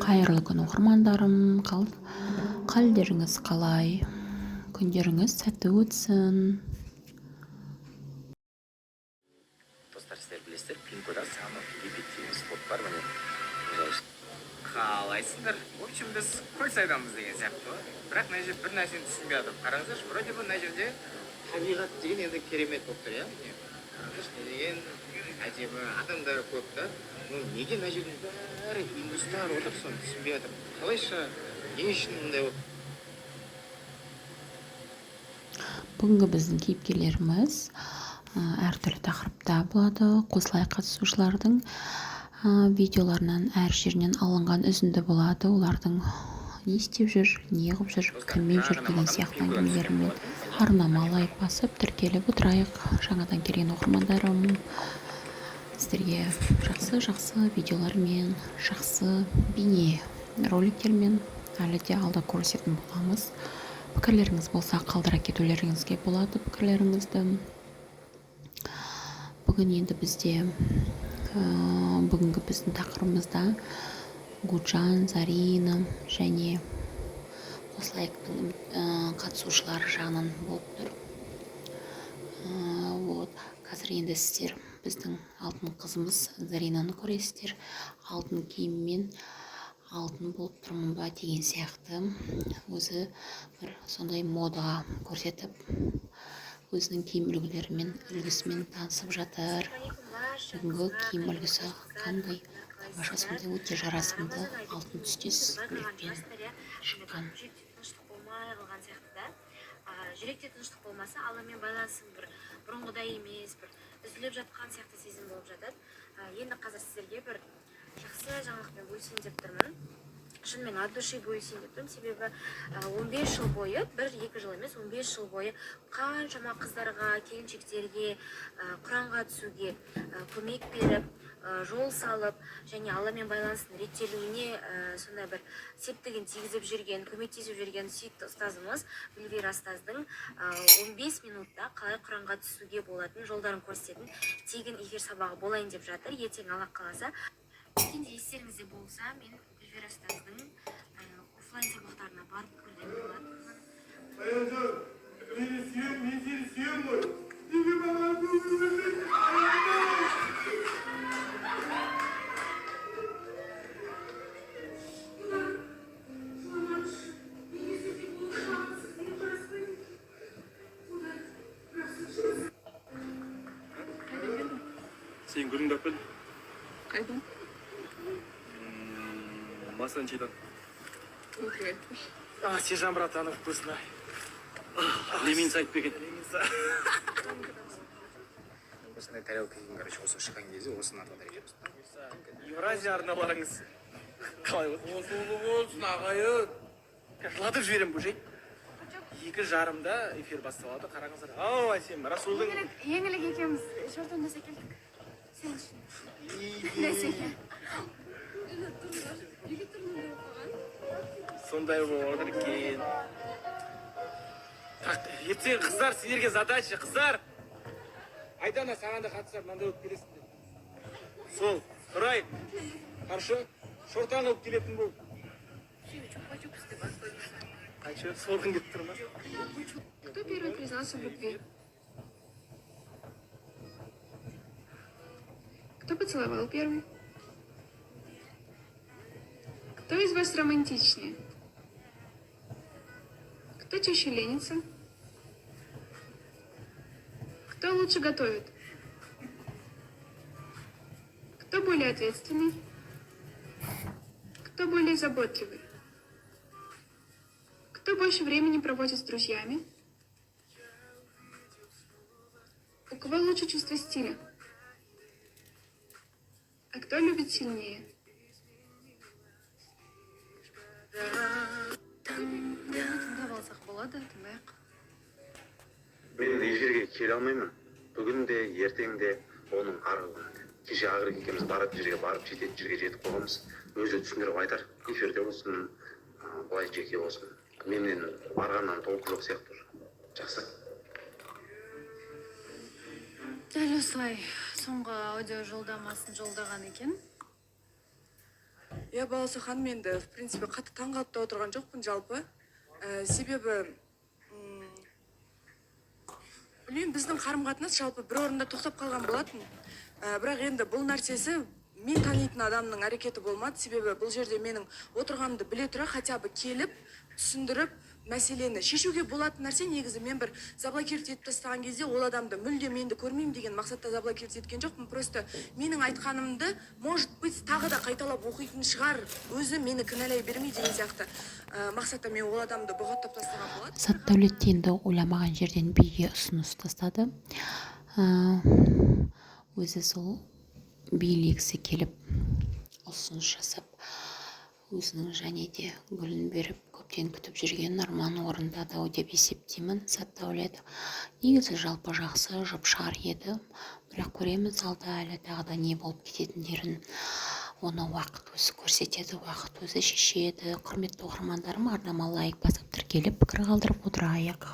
Қайырлы күн оқырмандарым, қалдеріңіз қалай? Күндеріңіз сәтті өтсін. Достар, сіздер білесіздер, Пинкода самый легитимный спот бар, міне. Қалайсыздар? В общем, біз көл сайдамыз деген сияқты ғой. Бірақ мына жерде бір нәрсені түсінбей жатырмын. Қараңыздаршы, вроде бы мына жерде табиғат деген енді керемет болып тұр, иә? Қараңыздаршы, не деген әдемі адамдар көп та. Неге мына жерде бәрі индустар отыр, соны түсінбей жатырмын. Қалайша, не үшін мұндай болып? Бүгінгі біздің кейіпкерлеріміз әртүрлі тақырыпта болады. Қосылай қатысушылардың видеоларынан әр жерінен алынған үзінді болады. Олардың не істеп жүр, не қылып жүр, кіммен жүр деген сияқты әңгімелерімен арнама лайк басып тіркеліп отырайық. Жаңадан келген оқырмандарым, сіздерге жақсы видеолармен, жақсы бейне роликтермен әлі де алда көрсететін боламыз. Пікірлеріңіз болса қалдыра кетулеріңізге болады пікірлеріңізді. Бүгінгі біздің тақырыбымызда Гуджан, Зарина және қосылайықтың қатысушылары жағынан болып тұр. Қазір енді сіздер біздің алтын қызымыз Заринаны көресіздер. Алтын киіммен алтын болып тұрмын ба деген сияқты өзі бір сондай модаға көрсетіп, өзінің киім үлгісімен танысып жатыр. Бүгінгі киім үлгісі қандай тамаша, сондай өте жарасымды алтын түстес көйлекпен шыққан. Жүректе тыныштық болмаса, Алламен байланысың бір бұрынғыдай емес, бір үзіліп жатқан сияқты сезім болып жатады. Енді қазір сіздерге бір жақсы жаңалықпен бөлісейін деп тұрмын. Шынымен от души бөлісейін деп тұрмын, себебі 15 жыл бойы, 1-2 жыл емес, 15 жыл бойы қаншама қыздарға, келіншектерге, Құранға түсуге көмек беріп, жол салып, және Алламен байланыстың реттелуіне сондай бір септігін тигізіп жүрген, көмектесіп жүрген сүйікті ұстазымыз Гүлвира ұстаздың 15 минутта қалай Құранға түсуге болатын жолдарын көрсететін тегін эфир сабағы болайын деп жатыр. Ертең Алла қаласа. Өткенде естеріңізде болса, мен Гүлвира ұстаздың офлайн сабақтарына барып көрген болатынмын. Баянжан, мен сені сүйемін ғой. Неге маған көңіл Сен гүліңді әппін? Қайдан? Масанчидан. Сержан братаны вкусно. Лемин сайып бекен. Осындай тарелка кейін, короче, осы шыққан кезде осыны артында екенбіз. Евразия арналарыңыз. Қалай болсын? Осы болсын, ағайын. Жылатып жіберем бұл жай. 2:30-да эфир басталады, қараңыздар. Ау, әсем, Расулдың... Еңілік екеміз шортын десе келдік. Сен үшін. Десеке. Сондай болдыр екен. Ертең қыздар, сендерге задача, қыздар. Айдана, саған да қатысар, мынандай өтіп келесіңдер. Сол, Нұрай, хорошо? Шортан өтіп келетін бұл. Қайшы, солғын кетіп тұрма. Кто первый признался в любви? Кто поцеловал первый? Кто из вас романтичнее? Кто чаще ленится? Кто лучше готовит? Кто более ответственный? Кто более заботливый? Кто больше времени проводит с друзьями? У кого лучше чувство стиля? А кто любит сильнее? Тыңдап алсақ болады, тыңдайық. Мен эфирге келе алмаймын. Бүгін де, ертең де, оның арғы күні. Кеше Ақырық екеуміз баратын жерге барып, жететін жерге жетіп қойғанбыз. Өзі түсіндіріп айтар. Эфирде болсын, былай жеке болсын. Менен барғаннан толық жоқ сияқты. Жақсы. Дәл осылай соңғы аудио жолдамасын жолдаған екен. иә баласы ханым, енді в принципе қатты таңғалып та отырған жоқпын жалпы. Себебі білмеймін, біздің қарым-қатынас жалпы бір орында тоқтап қалған болатын. Бірақ енді бұл нәрсесі мен танитын адамның әрекеті болмады. Себебі бұл жерде менің отырғанымды біле тұра хотя бы келіп түсіндіріп мәселені шешуге болатын нәрсе. Негізі мен бір заблокировать етіп тастаған кезде ол адамды мүлдем енді көрмеймін деген мақсатта заблокировать еткен жоқпын. Просто менің айтқанымды может быть тағы да қайталап оқитын шығар, өзі мені кінәлай бермей деген сияқты мақсатта мен ол адамды бұғаттап тастаған болады. Сәтдәулет енді ойламаған жерден биге ұсыныс тастады. Өзі сол билегісі келіп ұсыныс жасап, өзінің және де гүлін беріп, көптен күтіп жүрген арман орындады деп есептеймін. Сәтдәулет негізі жалпы жақсы жұпшар еді, бірақ көреміз алда әлі тағы да не болып кететіндерін. Оны уақыт өзі көрсетеді, уақыт өзі шешеді. Құрметті оқырмандарым, арнама лайк басып тіркеліп пікір қалдырып отырайық.